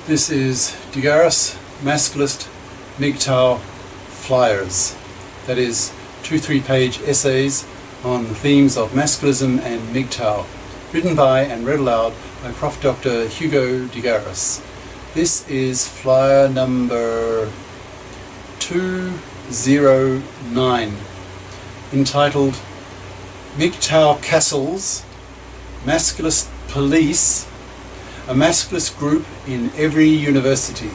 This is GARIS, Masculist, MGTOW flyers. That is 2 3-page essays on the themes of masculism and MGTOW, written by and read aloud by Prof. Dr. Hugo de Garis. This is flyer number 209, entitled MGTOW Castles, Masculist Police, a masculist group in every university.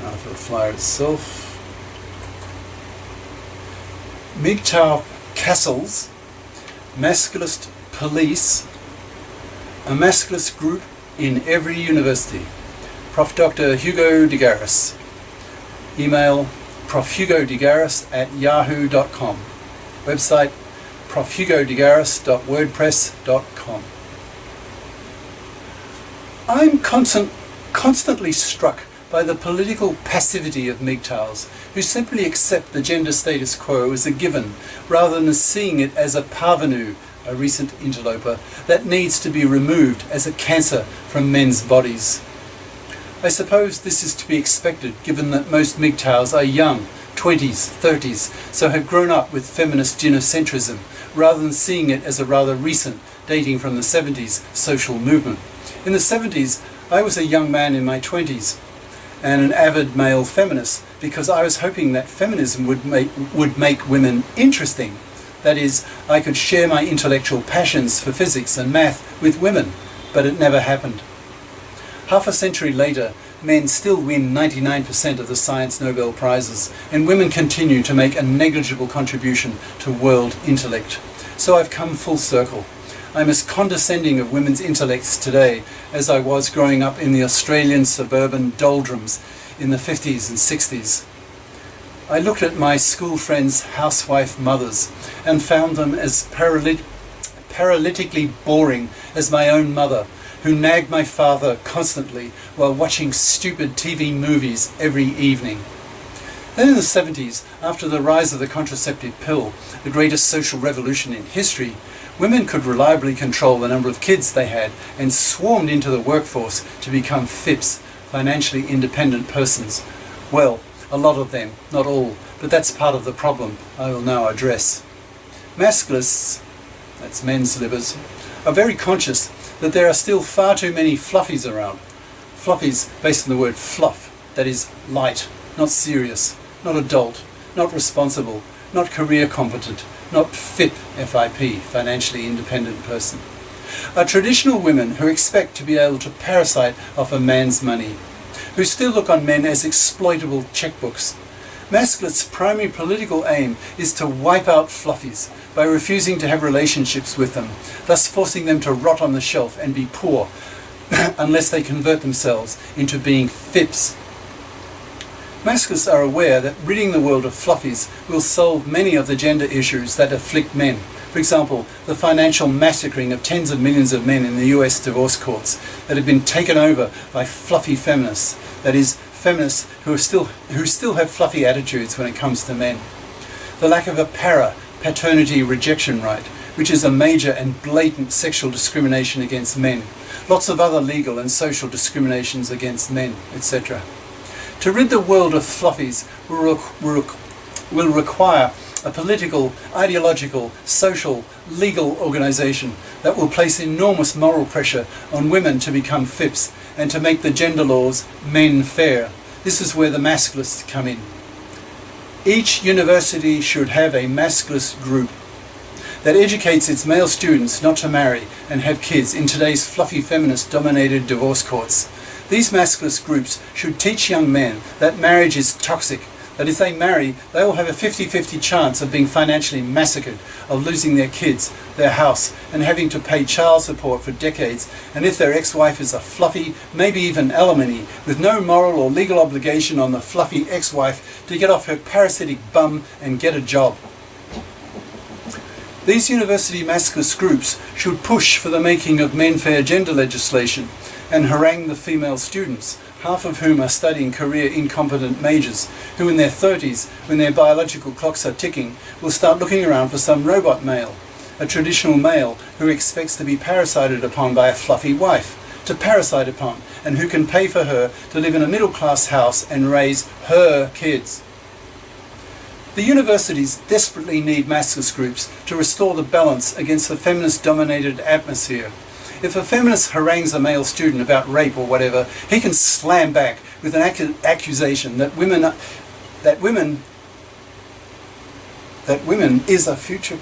Now for the flyer itself. MGTOW Castles, Masculist Police, a masculist group in every university. Prof. Dr. Hugo de Garis. Email profhugodegaris@yahoo.com. Website profhugodegaris.wordpress.com. I'm constantly struck by the political passivity of MGTOWs, who simply accept the gender status quo as a given, rather than seeing it as a parvenu, a recent interloper, that needs to be removed as a cancer from men's bodies. I suppose this is to be expected, given that most MGTOWs are young, 20s, 30s, so have grown up with feminist gynocentrism, rather than seeing it as a rather recent, dating from the 70s, social movement. In the 70s, I was a young man in my 20s and an avid male feminist, because I was hoping that feminism would make women interesting. That is, I could share my intellectual passions for physics and math with women, but it never happened. Half a century later, men still win 99% of the Science Nobel Prizes, and women continue to make a negligible contribution to world intellect. So I've come full circle. I'm as condescending of women's intellects today as I was growing up in the Australian suburban doldrums in the 50s and 60s. I looked at my school friends' housewife mothers and found them as paralytically boring as my own mother, who nagged my father constantly while watching stupid TV movies every evening. Then in the 70s, after the rise of the contraceptive pill, the greatest social revolution in history, women could reliably control the number of kids they had and swarmed into the workforce to become FIPs, financially independent persons. Well, a lot of them, not all, but that's part of the problem I will now address. Masculists, that's men's livers, are very conscious that there are still far too many fluffies around. Fluffies based on the word fluff, that is light, not serious, not adult, not responsible, not career competent, not FIP, F-I-P, financially independent person. Are traditional women who expect to be able to parasite off a man's money, who still look on men as exploitable checkbooks. Masculists' primary political aim is to wipe out fluffies by refusing to have relationships with them, thus forcing them to rot on the shelf and be poor unless they convert themselves into being FIPs. Masculists are aware that ridding the world of fluffies will solve many of the gender issues that afflict men. For example, the financial massacring of tens of millions of men in the US divorce courts that have been taken over by fluffy feminists, that is, feminists who still have fluffy attitudes when it comes to men. The lack of a paternity rejection right, which is a major and blatant sexual discrimination against men. Lots of other legal and social discriminations against men, etc. To rid the world of fluffies will require a political, ideological, social, legal organisation that will place enormous moral pressure on women to become FIPs and to make the gender laws menfair. This is where the masculists come in. Each university should have a masculist group that educates its male students not to marry and have kids in today's fluffy feminist-dominated divorce courts. These masculist groups should teach young men that marriage is toxic, that if they marry, they will have a 50-50 chance of being financially massacred, of losing their kids, their house, and having to pay child support for decades, and if their ex-wife is a fluffy, maybe even alimony, with no moral or legal obligation on the fluffy ex-wife to get off her parasitic bum and get a job. These university masculist groups should push for the making of menfair gender legislation and harangue the female students, half of whom are studying career-incompetent majors, who in their 30s, when their biological clocks are ticking, will start looking around for some robot male, a traditional male who expects to be parasited upon by a fluffy wife, to parasite upon, and who can pay for her to live in a middle-class house and raise her kids. The universities desperately need masculist groups to restore the balance against the feminist-dominated atmosphere. If a feminist harangues a male student about rape or whatever, he can slam back with an accusation that women is a future.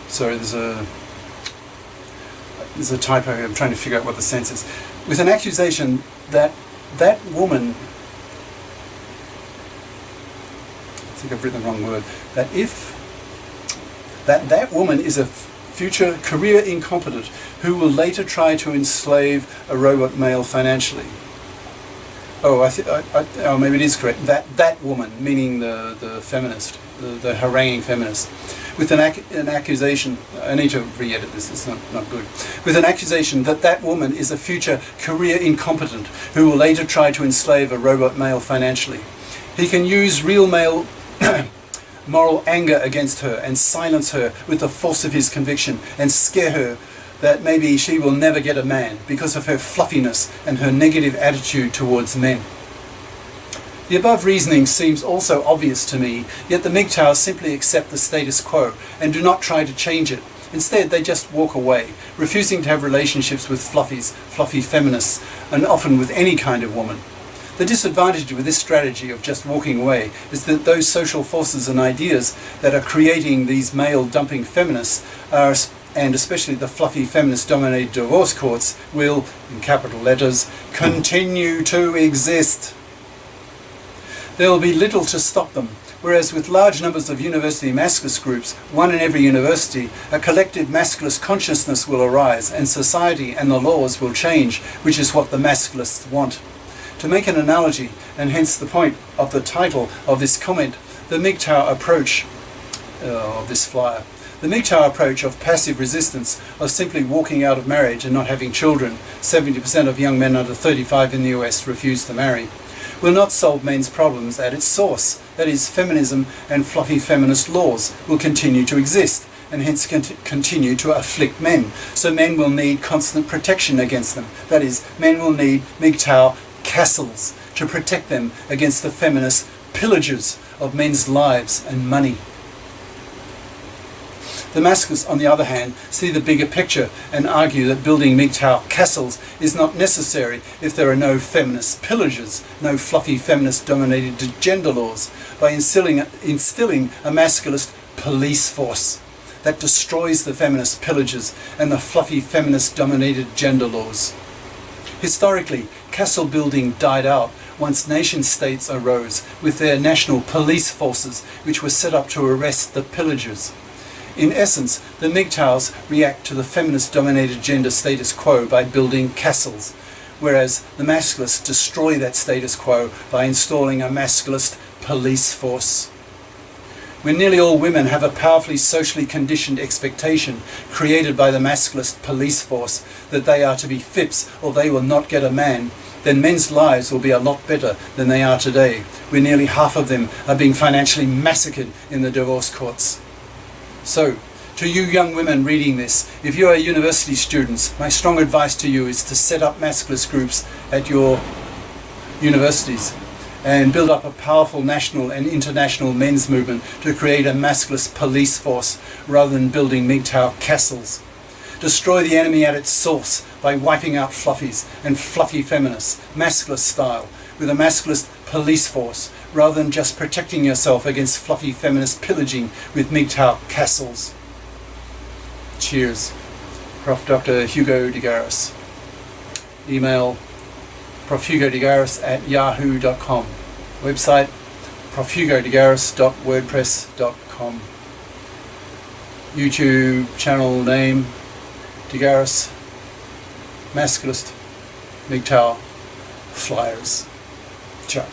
Sorry, there's a typo here. I'm trying to figure out what the sense is. With an accusation that woman, I think I've written the wrong word, that woman is a future career incompetent who will later try to enslave a robot male financially. Oh, maybe it is correct. That woman, meaning the feminist, the haranguing feminist, with an accusation. I need to re-edit this. It's not good. With an accusation that woman is a future career incompetent who will later try to enslave a robot male financially. He can use real male moral anger against her and silence her with the force of his conviction and scare her that maybe she will never get a man because of her fluffiness and her negative attitude towards men. The above reasoning seems also obvious to me, yet the MGTOW simply accept the status quo and do not try to change it. Instead, they just walk away, refusing to have relationships with fluffy feminists, and often with any kind of woman. The disadvantage with this strategy of just walking away is that those social forces and ideas that are creating these male-dumping feminists are, and especially the fluffy feminist-dominated divorce courts, will, in capital letters, continue to exist. There will be little to stop them, whereas with large numbers of university masculist groups, one in every university, a collective masculist consciousness will arise and society and the laws will change, which is what the masculists want. To make an analogy, and hence the point of the title of this comment, the MGTOW approach of this flyer. The MGTOW approach of passive resistance, of simply walking out of marriage and not having children, 70% of young men under 35 in the US refuse to marry, will not solve men's problems at its source, that is, feminism and fluffy feminist laws will continue to exist and hence continue to afflict men. So men will need constant protection against them. That is, men will need MGTOW castles to protect them against the feminist pillages of men's lives and money. The masculists, on the other hand, see the bigger picture and argue that building MGTOW castles is not necessary if there are no feminist pillages, no fluffy feminist-dominated gender laws, by instilling a masculist police force that destroys the feminist pillages and the fluffy feminist-dominated gender laws. Historically, castle building died out once nation-states arose with their national police forces, which were set up to arrest the pillagers. In essence, the MGTOWs react to the feminist-dominated gender status quo by building castles, whereas the masculists destroy that status quo by installing a masculist police force. When nearly all women have a powerfully socially conditioned expectation created by the masculist police force that they are to be fips or they will not get a man, then men's lives will be a lot better than they are today, where nearly half of them are being financially massacred in the divorce courts. So, to you young women reading this, if you are university students, my strong advice to you is to set up masculist groups at your universities and build up a powerful national and international men's movement to create a masculist police force rather than building MGTOW castles. Destroy the enemy at its source by wiping out fluffies and fluffy feminists, masculist style, with a masculist police force, rather than just protecting yourself against fluffy feminist pillaging with MGTOW castles. Cheers. Prof. Dr. Hugo de GARIS. Email profhugodegaris@yahoo.com. Website profhugodegaris.wordpress.com. YouTube channel name de GARIS, Masculist, MGTOW, Flyers. Ciao.